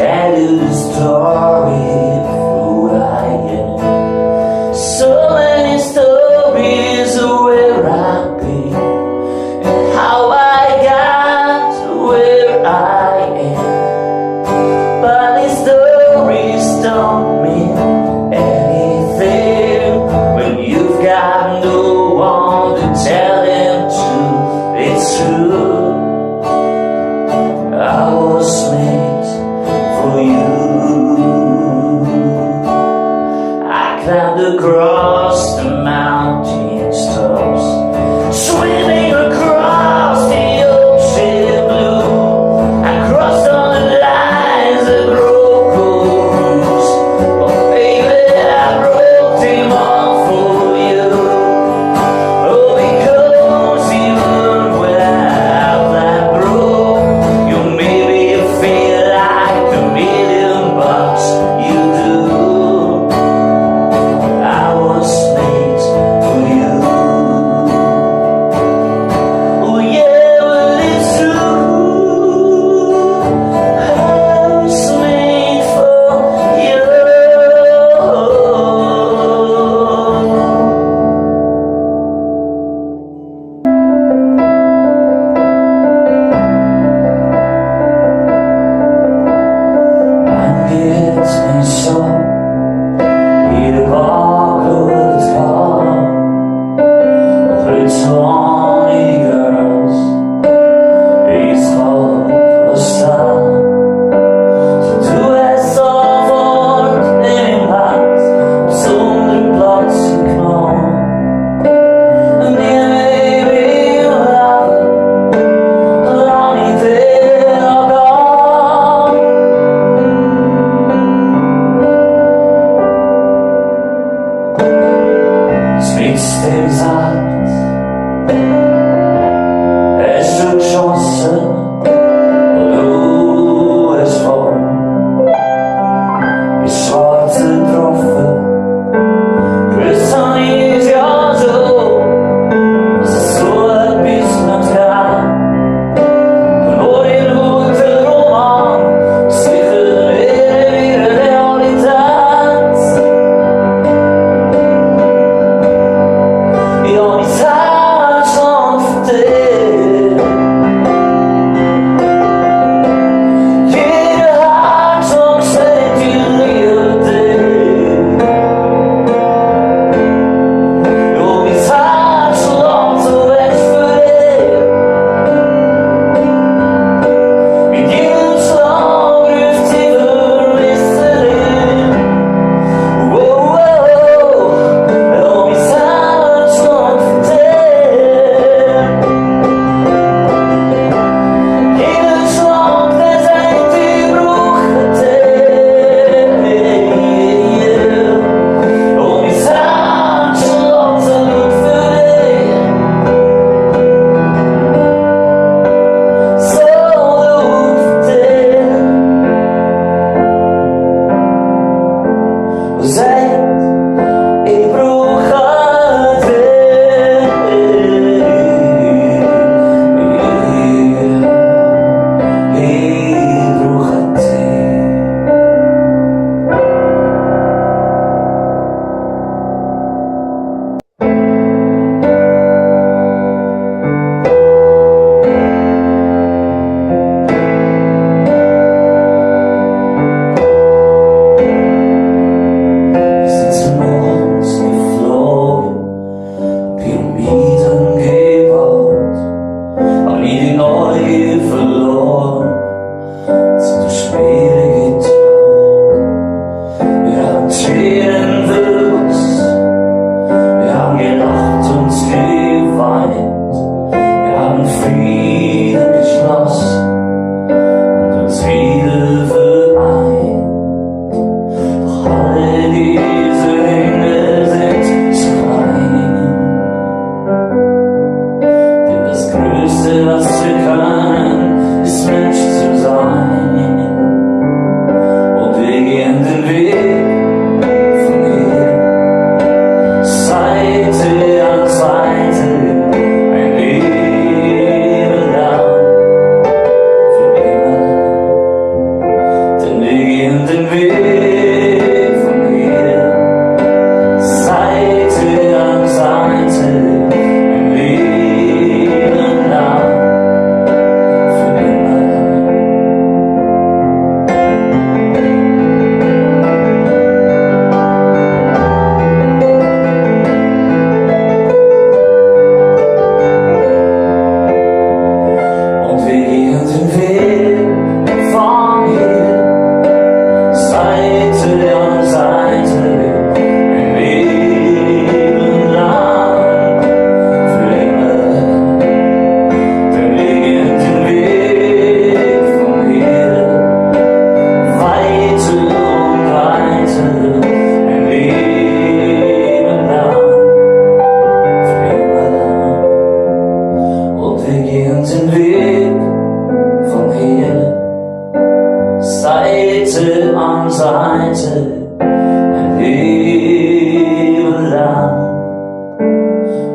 tell you the story of who I am. So many stories of where I've been and how I got to where I am. But these stories don't mean anything when you've got no one to tell them to. It's true, I was made for you. I climbed across the mountain tops, swimming across the ocean blue. I crossed all the lines that broke rules, but baby, I broke them all for you. Oh, because even without that broke, you made me feel like the $1,000,000 you do. I was made for you. Oh yeah, well it's true, I was made for you. I'm getting so in the park of the car, 20 girls, it's called a star. To do as for any parts, so the plots ignore. And then maybe you'll have a lonely day or gone. Seite an Seite ein Leben lang,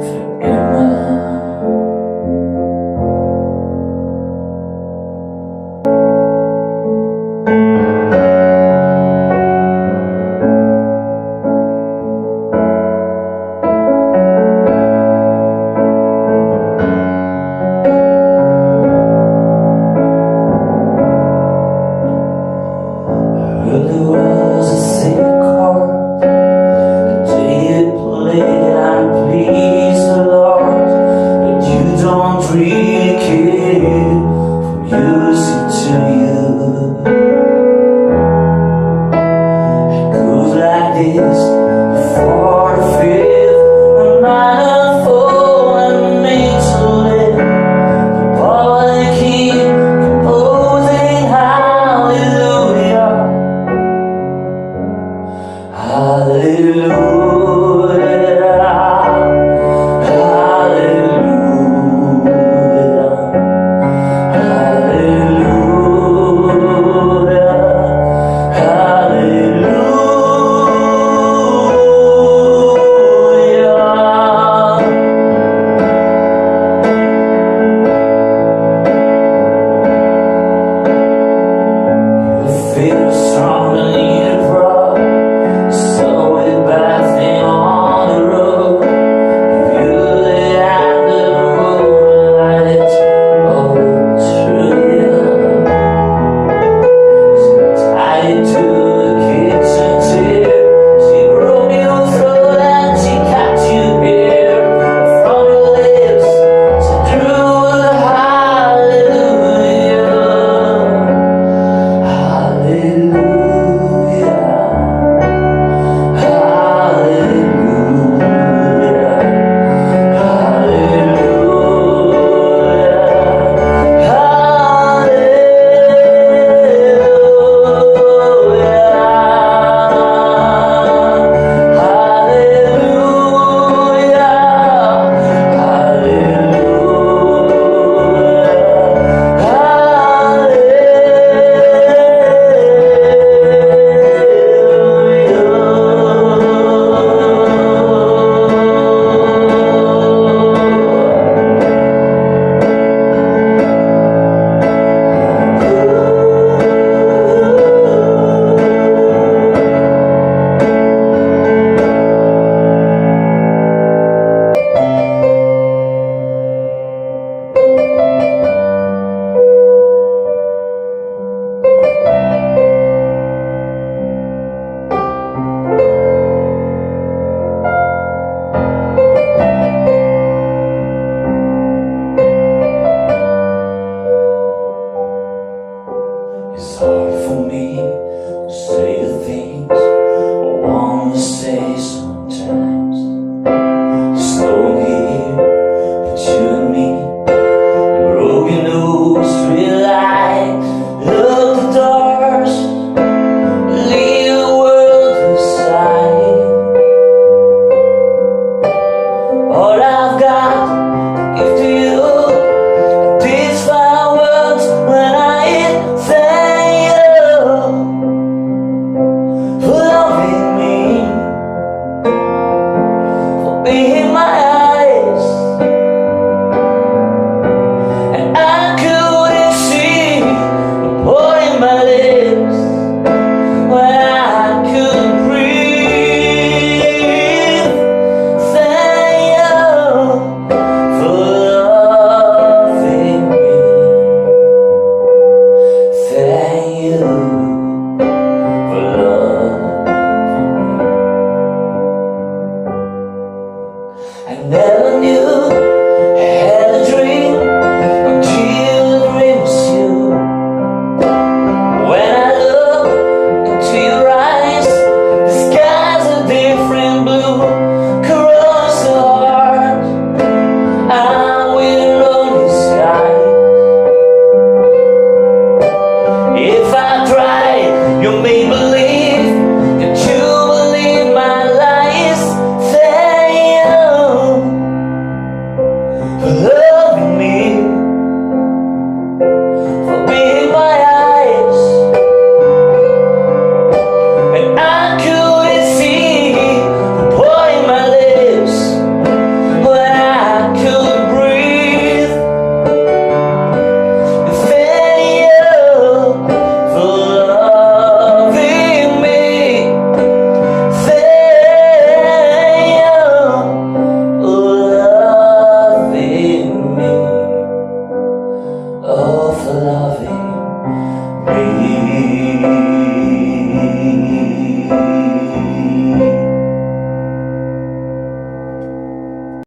für immer. There was a sick heart, the day it played and pleased the Lord, but you don't really care from music to you. It goes like this: four, fifth, a minor fall, and made to live. The power keep composing hallelujah. Hallelujah, hallelujah, hallelujah, hallelujah. You feel strong.